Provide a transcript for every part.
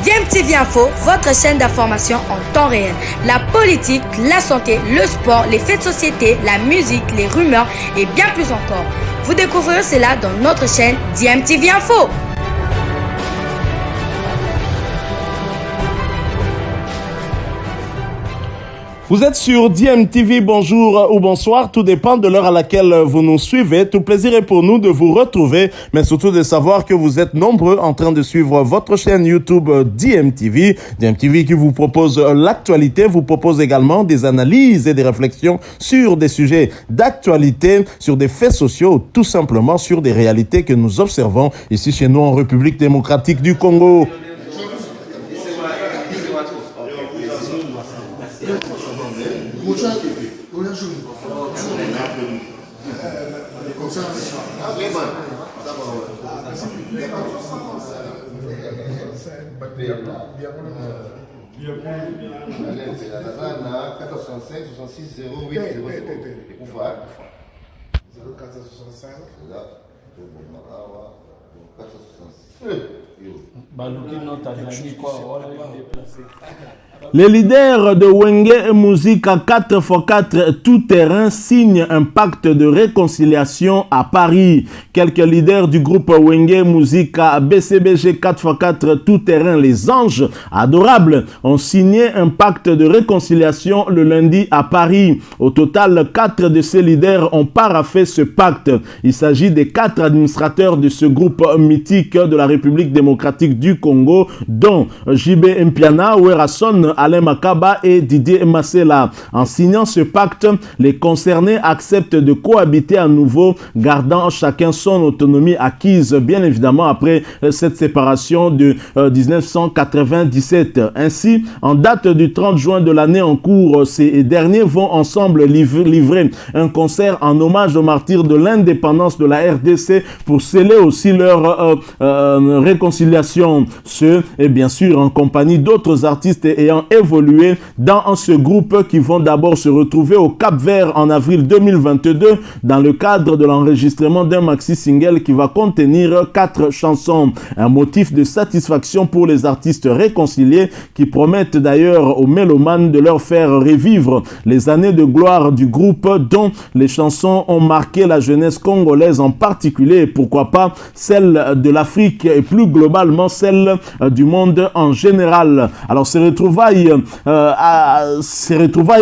DMTV Info, votre chaîne d'information en temps réel. La politique, la santé, le sport, les faits de société, la musique, les rumeurs et bien plus encore. Vous découvrirez cela dans notre chaîne DMTV Info. Vous êtes sur DMTV, bonjour ou bonsoir, tout dépend de l'heure à laquelle vous nous suivez. Tout plaisir est pour nous de vous retrouver, mais surtout de savoir que vous êtes nombreux en train de suivre votre chaîne YouTube DMTV. DMTV qui vous propose l'actualité, vous propose également des analyses et des réflexions sur des sujets d'actualité, sur des faits sociaux, tout simplement sur des réalités que nous observons ici chez nous en République démocratique du Congo. Les leaders de Wenge Musique à 4x4 tout-terrain signent un pacte de réconciliation à Paris. Quelques leaders du groupe Wenge Musique à BCBG 4x4 tout-terrain Les Anges Adorables ont signé un pacte de réconciliation le lundi à Paris. Au total, 4 de ces leaders ont paraphé ce pacte. Il s'agit des 4 administrateurs de ce groupe mythique de la République démocratique du Congo, dont JB Mpiana, Werason, Alain Makaba et Didier Massela. En signant ce pacte, les concernés acceptent de cohabiter à nouveau, gardant chacun son autonomie acquise, bien évidemment, après cette séparation de 1997. Ainsi, en date du 30 juin de l'année en cours, ces derniers vont ensemble livrer un concert en hommage aux martyrs de l'indépendance de la RDC pour sceller aussi leur réconciliation. Ce est bien sûr en compagnie d'autres artistes ayant évolué dans ce groupe qui vont d'abord se retrouver au Cap-Vert en avril 2022 dans le cadre de l'enregistrement d'un maxi-single qui va contenir 4 chansons. Un motif de satisfaction pour les artistes réconciliés qui promettent d'ailleurs aux mélomanes de leur faire revivre les années de gloire du groupe dont les chansons ont marqué la jeunesse congolaise en particulier et pourquoi pas celle de l'Afrique et plus globalement celle du monde en général. Alors ces retrouvailles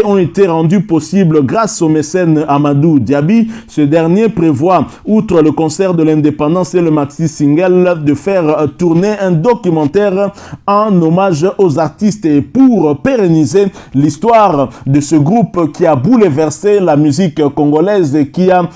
ont été rendues possibles grâce au mécène Amadou Diaby. Ce dernier prévoit, outre le concert de l'indépendance et le maxi-single, de faire tourner un documentaire en hommage aux artistes et pour pérenniser l'histoire de ce groupe qui a bouleversé la musique congolaise et qui a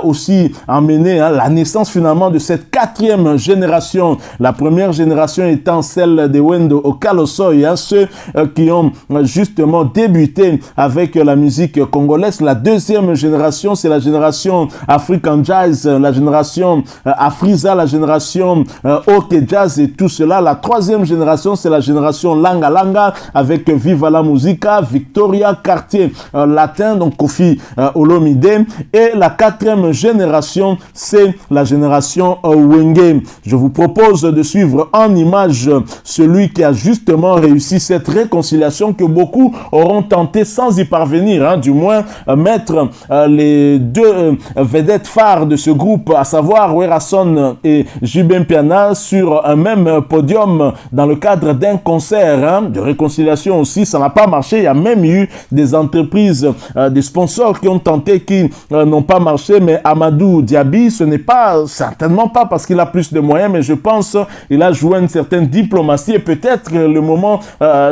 aussi amené la naissance finalement de cette 4e génération. La première génération étant celle de Wendo Okalosoy, ceux qui ont justement débuté avec la musique congolaise. La deuxième génération, c'est la génération African Jazz, la génération Afriza, la génération OK Jazz et tout cela. La troisième génération, c'est la génération Langa Langa avec Viva la Musica, Victoria, Quartier Latin, donc Kofi Olomide. Et la 4e génération, c'est la génération Wenge. Je vous propose de suivre en image celui qui a justement réussi cette réconciliation que beaucoup auront tenté sans y parvenir, du moins mettre les 2 vedettes phares de ce groupe, à savoir Werason et JB Mpiana, sur un même podium dans le cadre d'un concert de réconciliation aussi. Ça n'a pas marché. Il y a même eu des entreprises, des sponsors qui ont tenté, qui n'ont pas marché, mais Amadou Diaby, ce n'est pas certainement pas parce qu'il a plus de moyens, mais je pense qu'il a joué une certaine diplomatie et peut-être le moment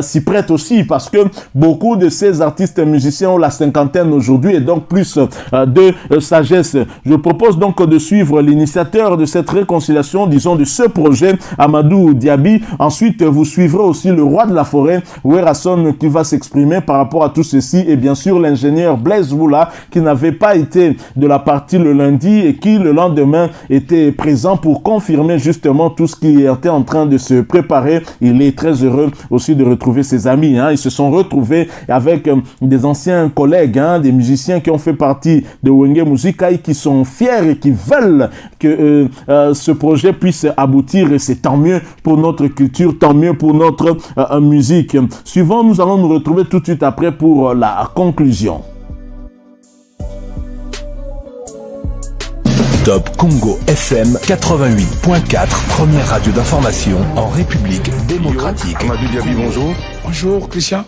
s'y prête aussi parce que beaucoup de ces artistes musiciens ont la cinquantaine aujourd'hui et donc plus de sagesse. Je propose donc de suivre l'initiateur de cette réconciliation, disons de ce projet, Amadou Diaby. Ensuite, vous suivrez aussi le roi de la forêt, Werason, qui va s'exprimer par rapport à tout ceci et bien sûr l'ingénieur Blaise Woula qui n'avait pas été de la partie le lundi et qui le lendemain était présent pour confirmer justement tout ce qui qui était en train de se préparer. Il est très heureux aussi de retrouver ses amis. Ils se sont retrouvés avec des anciens collègues, des musiciens qui ont fait partie de Wenge Musika et qui sont fiers et qui veulent que ce projet puisse aboutir, et c'est tant mieux pour notre culture, tant mieux pour notre musique. Suivant, nous allons nous retrouver tout de suite après pour la conclusion. Top Congo FM 88.4, première radio d'information en République démocratique. Amadou Diaby, bonjour. Bonjour Christian.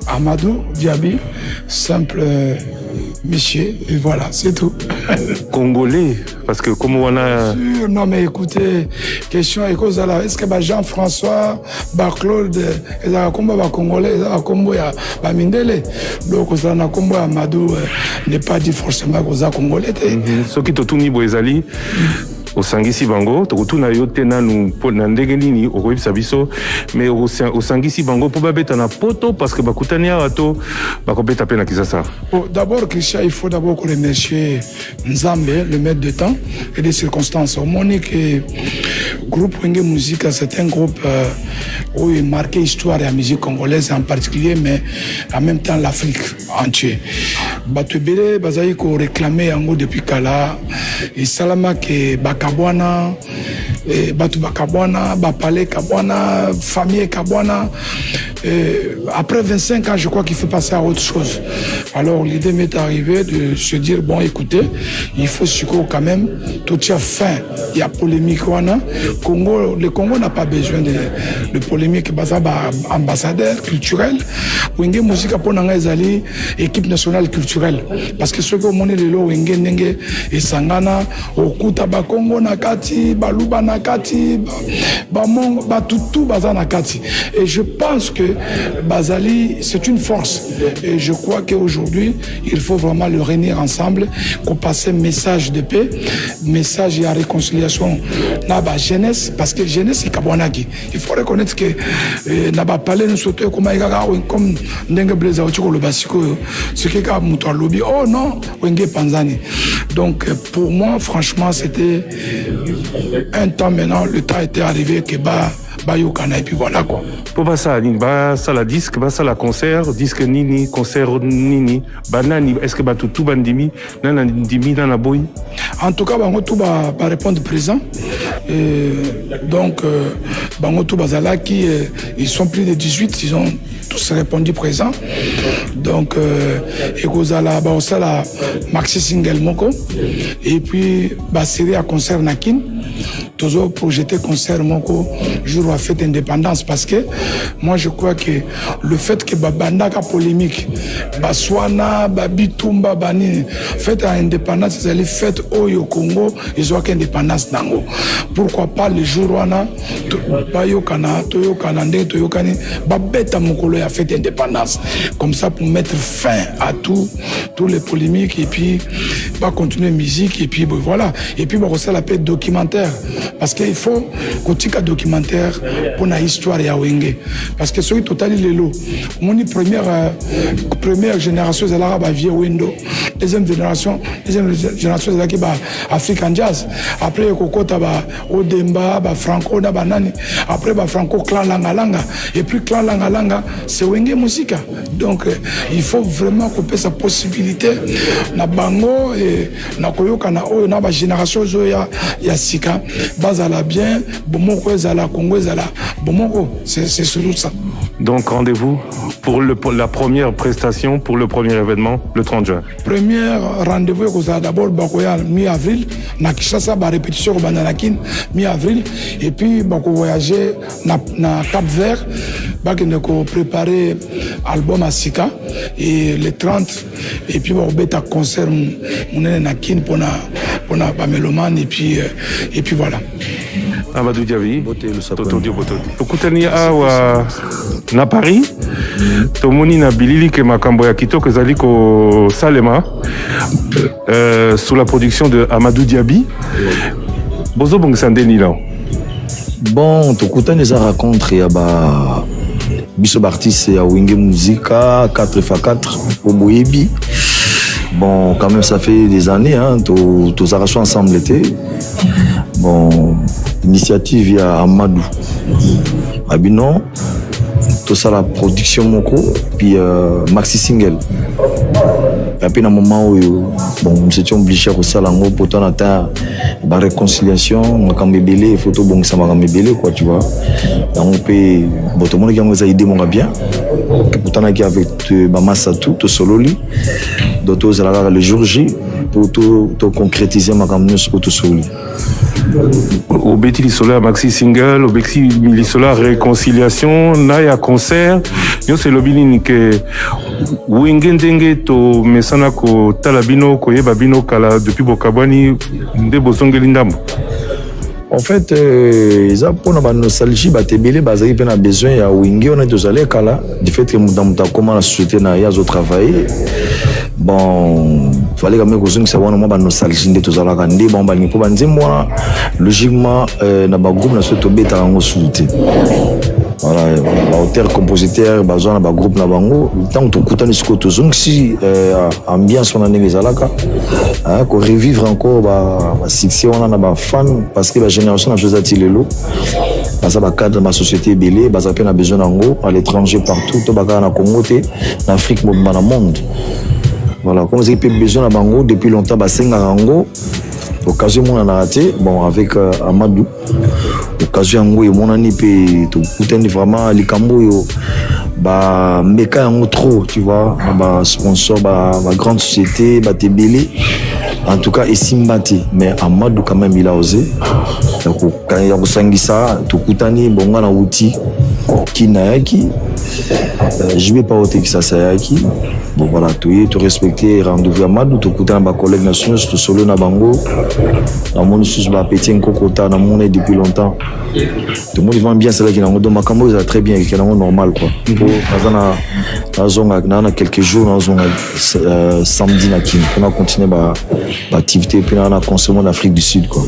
Amadou Diaby, simple monsieur, et voilà, c'est tout. Congolais, parce que comme on a... Non mais écoutez, question est-ce que Jean-François, Claude, ils ont combat Congolais, ils ont combat Mindele. Donc on a combat Amadou n'est pas dit forcément qu'ils sont Congolais. Ce qui est tout niveau ezali. Osangisi bango tokutuna yo tena nu na ndenge nini okoyebisa biso mais osangisi bango po babeta na poto parce que bakutani awa to bakobeta pe na Kinshasa. D'abord Christian, il faut d'abord remercier Nzambe, le maître de temps et des circonstances. Monique et groupe Wenge Musika, c'est un groupe où il marquait l'histoire de la musique congolaise en particulier, mais en même temps l'Afrique entière. Batubele bazali ko réclamer yango depuis kala et salama ke bakabwana batu bakabwana bapale kabwana famille kabwana. Après 25 ans, je crois qu'il faut passer à autre chose. Alors l'idée m'est arrivée de se dire bon, écoutez, il faut quand même tout tient fin. Il y a polémique wana. Le Congo n'a pas besoin de polémique. Baza ambassadeur culturel. Wenge Musika pour nanga ezali équipe nationale culturelle. Parce que ceux qui ont monné le lot Wenge Nenge et Sangana, Okuta ba Congo nakati, Baluba nakati, Bamong, Batutu baza nakati. Et je pense que Bazali, c'est une force. Et je crois qu'aujourd'hui, il faut vraiment le réunir ensemble, qu'on passe un message de paix, message de réconciliation dans la jeunesse, parce que jeunesse, c'est Kabwanaki. Il faut reconnaître que Naba Palais nous saute comme Ndengue Blaza Ochiko le Basiko, ce qui est comme Lobby. Oh non, Wenge Panzani. Donc pour moi, franchement, c'était un temps maintenant, le temps était arrivé que Bayokana et puis voilà quoi. Pour ça, la disque, la concert, disque nini, concert nini, banani, est-ce que tout bandimi, nanandimi, nanaboy? En tout cas, tout va répondre présent. Donc, tout bazala qui ils sont plus de 18, ils ont tous répondu présent. Donc, ekozala la maxi single moko et puis série à concert nakin. Toujours projeté concert moko jour à fête indépendance parce que moi je crois que le fait que babandaka polémique baswana babitumba bani fête à indépendance c'est les fêtes au Congo ils ont qu'indépendance nango pourquoi pas le jour wana bayokana toyokana nde toyokani babeta mokolo ya fête indépendance comme ça pour mettre fin à tous les polémiques et puis continuer musique et puis voilà et puis ça la paix documentaire parce qu'il faut qu'on ait un documentaire pour la histoire de Wenge parce que celui total il est là mon première génération c'est l'arabe vieux Wendo deuxième génération c'est la qui African Jazz après kokota Odemba Franco na banani après Franco clan Langalanga et puis clan Langalanga c'est Wenge Musika donc il faut vraiment couper sa possibilité na bango et na koyoka na o na ba génération zo ya sika bazala bien bomoko ezala Congo ezala bomoko c'est surtout ça. Donc rendez-vous pour la première prestation pour le premier événement le 30 juin. Premier rendez-vous c'est d'abord bakoya mi-avril na Kinshasa ba répétition ba nanakin mi-avril et puis bako voyager na Cap-Vert bakende ko préparer album à Sika et le 30 et puis ba beta concert munene na kin pona ba mélomane et puis voilà. Amadou Diaby, Tokutani awa na Paris, tomoni na bilili ke makambo ya kitoko ezali ko salema sous la production de Amadou Diaby. Bozo bongisa ndeni lao. Bon, tokutani eza rencontre ya biso artiste ya Wenge Musika 4x4 au Boyebi. Bon, quand même, ça fait des années, hein, tous arrachons ensemble l'été. Bon, initiative, il y a Amadou. Abinon, tout ça, la production Moko, puis Maxi Single. Et puis, dans le moment où bon, nous étions obligés de faire ça, pour ton atteindre la réconciliation, on a bébélé, les photos, bon, ça m'a bébélé, quoi, tu vois. Donc, on peut, bon, tout le monde qui a une idée, mon bien. Pourtant, on a avec Massa tout solo, d'autres, le jour J, pour tout concrétiser ma campagne pour tout solo. Au Betty Lissola Maxi Single, au Betty Lissola Réconciliation, Naya Concert, nous c'est l'obili que Wingendenge to mesana ko talabino ko yebabino kala depuis Bokabwani de Bosongelindambo. En fait, ils ont pour la nostalgie, batébélé, basé on a besoin ya Wingi, on est tous allés kala, du fait que dans comment la société n'a pas travaillé. Bon, il fallait quand même que ça soit une nostalgie de tous allés kandi. Bon, bah, pour dire moi, logiquement, na ba groupe na se tomber ta rango souté. Voilà, auteur, compositeur, besoin na groupe na bango. Tant que tout le temps tous si ambiance on a négocié là quoi, qu'on revivre encore ba succès on a ba fan parce que la génération a chose à tirer l'eau. Parce que ba cadre ma société belé, ba ça peine a besoin d'ango à l'étranger partout, to ba na Congo té, en Afrique, dans le monde. Voilà, comme vous avez besoin de bango depuis longtemps, ba senga rango. Occasion mon a raté, bon avec Amadou. Occasion ngo et mon ani pe to kutani vraiment likambo yo ba meka en trop, tu vois, ba sponsor ba grande société, ba tebele. En tout cas, Esimbati, mais Amadou quand même il a osé. Quand il y a sangisa, to kutani bonga na outil kinayaki. Je vais pas ôter que ça sayaki. Bon voilà, tout respecter, rendez-vous à Amadou, tout écouter ma collègue nationale, tout solo na bango. Dans mon sous ba petit kokota na mon depuis longtemps. Tout le monde va bien cela qui na ngodo makambo ça très bien qui na normal quoi. Pour na quelques jours na samedi na kin. On a continué ba activité puis on a consommé en Afrique du Sud quoi.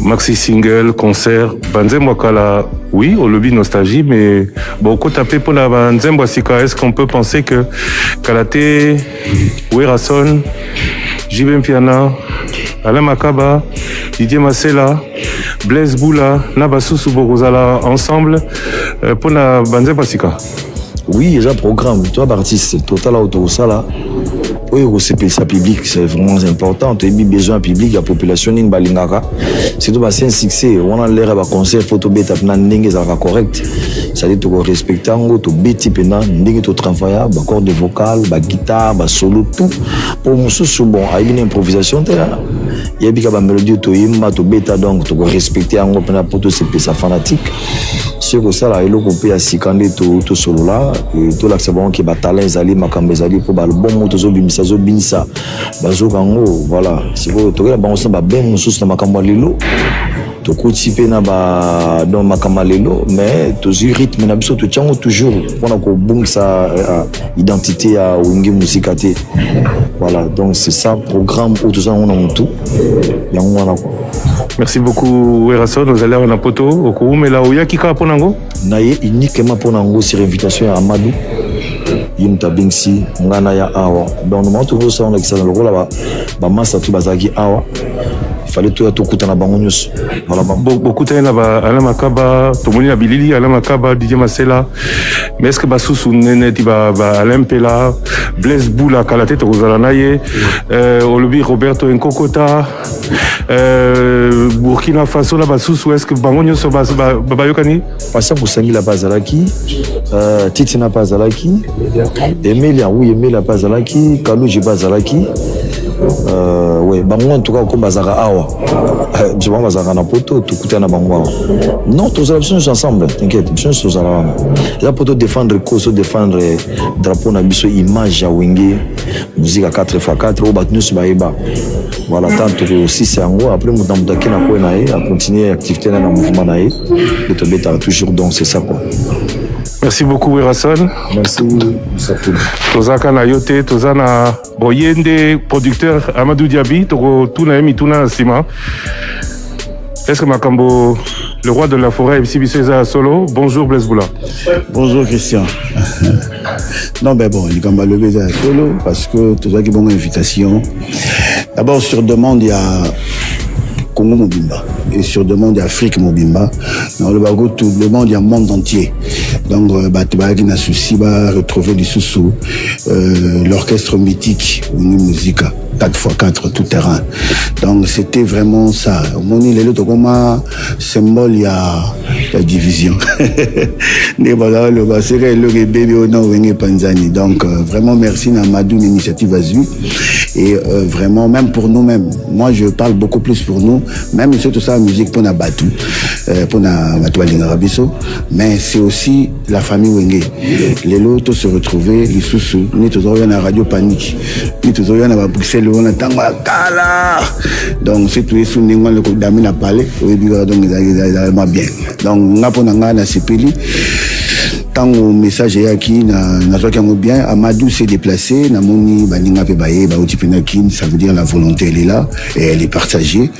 Maxi Single, concert, Banzembo Kala, oui, au lobby nostalgie, mais beaucoup tapé pour la Banzembo Sika. Est-ce qu'on peut penser que Kalate, Werason, Jibem Piana, Alain Makaba, Didier Masela, Blaise Boula, Nabasusu Borozala ensemble pour la Banzembo Sika? Oui, il y a un programme, toi, artiste, total auto, ça là. Oui, c'est public, c'est vraiment important. Tu as besoin public, la population n'est pas lingara. C'est tout, c'est un succès. On a l'air de concert, photo bête, n'engue ça va correct. Ça dit tu respectes, tu bête, n'engue tu travailles, accord de vocal, guitare, solo, tout. Pour moi, c'est bon. Il y a une improvisation, il y a une mélodie, tu imba, tu bête, donc tu respectes, pour tout c'est fanatique. C'est que ça là, il peut à sikander tout solo là, et tout là c'est bon qui talent zali makambezali pour le bon mot zo bimisa zo binisa bazo kango voilà c'est que to ba on ba ben mususu na makambo lelo to kutipe na ba dans makambo lelo mais to zu rythme na biso to tchango toujours pour ko bungisa identité à wingi musikate voilà donc c'est ça programme où tout ça on a tout ya on a quoi. Merci beaucoup Werason, nous allons en poto au coup mais là où y a qui ka ponango naye uniquement ponango sur invitation à Amadou yimta bingsi ngana ya awa donc nous montre ça on a que ça dans le rôle là ba massa tout bazaki awa il fallait tout kutana bango nyos voilà beaucoup tena ba Alain Makaba tomoni na bilili Alain Makaba Didier Masela mais est-ce que basusu nene ti ba Alain Pela Blaise Boula Kalate to kozala naye olobi Roberto Nkokota Burkina Faso la basusu est-ce que bango nyos ba yokani passa pour sangi la bazalaki Titi na bazalaki Emilia oui Emilia bazalaki Kalouji bazalaki ouais bango en tout cas comme bazara awa je vois bazara na poto tout couter na bango awa non tous les ensemble t'inquiète bien tous là là pour défendre cause défendre drapeau na biso image ya wenge musique à 4x4 au batnus baeba voilà tant que aussi c'est en gros après mutambuta kina ko na a continuer activité na mouvement na et to beta toujours donc c'est ça quoi. Merci beaucoup Werason. Merci Safoul. Tozaka na yote, tozana boyende producteur Amadou Diaby, toko tuna emi tuna sima. Est-ce que Makambo, le roi de la forêt, Sibiseza Solo, bonjour Blaise Boula. Bonjour Christian. Non, mais bon, il va lever à Solo parce que tout ça qui est bonne invitation. D'abord, sur demande, il y a Congo Mobimba. Et sur demande, il y a Afrique Mobimba. Dans le bagot, tout le monde, il y a un monde entier. Donc, il y a souci, retrouver du sous l'orchestre mythique, une musique 4x4 tout terrain. Donc c'était vraiment ça. Mon île est comme un symbole, il y a division. Donc vraiment merci Namadou, l'initiative Azu. Et vraiment même pour nous-mêmes. Moi je parle beaucoup plus pour nous. Même si tout ça la musique pour Nabatou, pour Nabatou, mais c'est aussi la famille Wenge. Les lots se retrouver, les sous-sous, nous tous on a Radio Panique, nous tous on a Bruxelles. Donc c'est tout les sous le coup d'amis n'a parlé donc bien donc n'a pas na sepeli tant au message est qui na soit qui bien Amadou s'est déplacé na moni baninga pe baye ba otipenakin, ça veut dire la volonté elle est là et elle est partagée.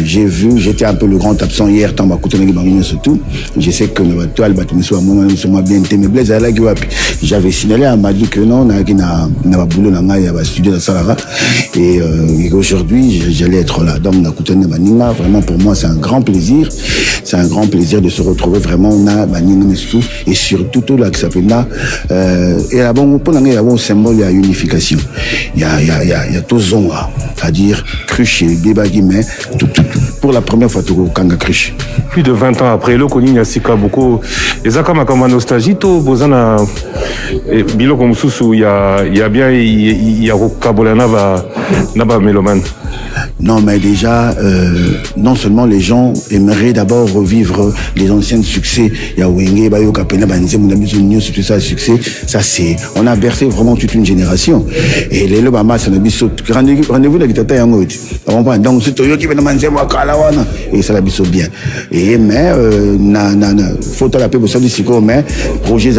J'ai vu, j'étais un peu le grand absent hier tant ba kutona ki bango surtout. Je sais que na toile ba tumiso moment moi bien aimé Blaise ala ki wapi. J'avais signalé à Amadou que non na ba boulot na nga ya ba studio na Salara et aujourd'hui j'allais être là. Donc na kutona baninga vraiment pour moi c'est un grand plaisir. C'est un grand plaisir de se retrouver vraiment na baninga tout et surtout tout là qui s'appelle là et là bon pour il y a un symbole, il y a unification, il y a tout zonga, c'est-à-dire cruche et bébagi mais tout pour la première fois tout kanga cruche. Plus de 20 ans après le koni nyasika beaucoup ezaka kama nostalgie to bozana biloko mususu il y a bien il y a kabola na ba mélomane. Non, mais déjà, non seulement les gens aimeraient d'abord revivre les anciens succès. Il y a Wenge, Bayo Kapena, Banzem, tout ça, succès. Ça, c'est, on a bercé vraiment toute une génération. Et les Lobama, ça n'a pas rendez-vous de Gitata Yango. Donc, c'est Toyo qui vient de Manzem, Wakalawana. Et ça l'a biso bien. Et, mais, faut la paix pour ça, mais, projet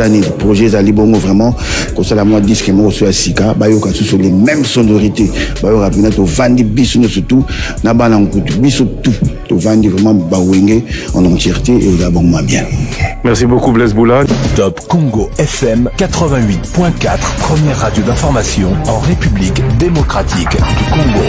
Zali Bongo, vraiment, comme ça, la moi, disque, moi, sur Sika, Bayo Katsu, sur les mêmes sonorités. Bayo Kapena, to Vandi Bisu, surtout, Nabana, Bisu, tout. To Vandi, vraiment, Bawenge, en entièreté, et d'abord, moi, bien. Merci beaucoup, Blaise Boula. Top Congo FM 88.4, première radio d'information en République démocratique du Congo.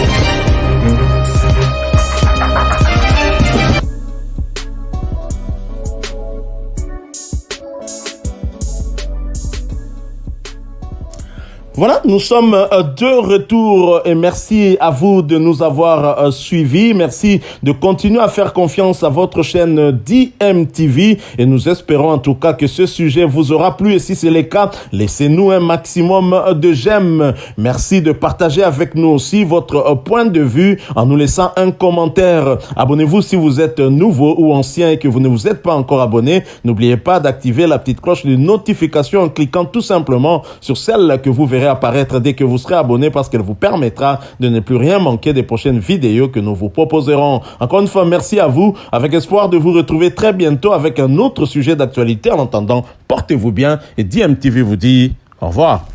Voilà, nous sommes de retour et merci à vous de nous avoir suivis. Merci de continuer à faire confiance à votre chaîne DMTV et nous espérons en tout cas que ce sujet vous aura plu et si c'est le cas, laissez-nous un maximum de j'aime. Merci de partager avec nous aussi votre point de vue en nous laissant un commentaire. Abonnez-vous si vous êtes nouveau ou ancien et que vous ne vous êtes pas encore abonné. N'oubliez pas d'activer la petite cloche de notification en cliquant tout simplement sur celle que vous verrez apparaître dès que vous serez abonné parce qu'elle vous permettra de ne plus rien manquer des prochaines vidéos que nous vous proposerons. Encore une fois, merci à vous, avec espoir de vous retrouver très bientôt avec un autre sujet d'actualité. En attendant, portez-vous bien et DMTV vous dit au revoir.